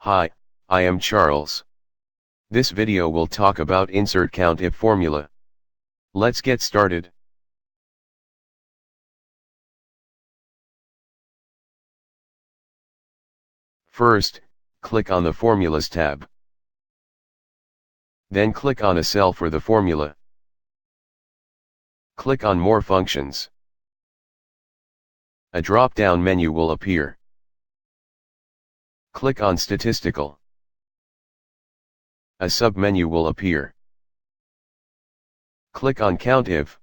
Hi, I am Charles. This video will talk about insert COUNTIF formula. Let's get started. First, click on the Formulas tab. Then click on a cell for the formula. Click on More Functions. A drop-down menu will appear. Click on Statistical. A sub-menu will appear. Click on COUNTIF.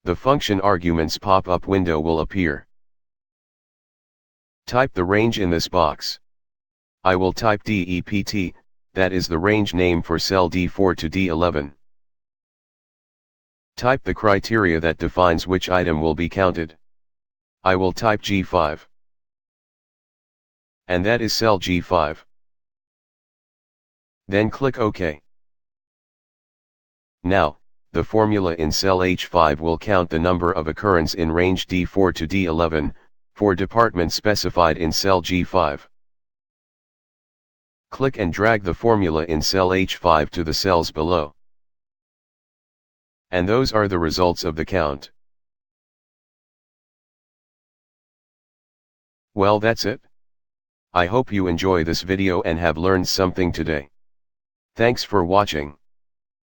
The function arguments pop-up window will appear. Type the range in this box. I will type DEPT, that is the range name for cell D4 to D11. Type the criteria that defines which item will be counted. I will type G5. And that is cell G5. Then click OK. Now, the formula in cell H5 will count the number of occurrence in range D4 to D11, for department specified in cell G5. Click and drag the formula in cell H5 to the cells below. And those are the results of the count. Well, that's it. I hope you enjoy this video and have learned something today. Thanks for watching.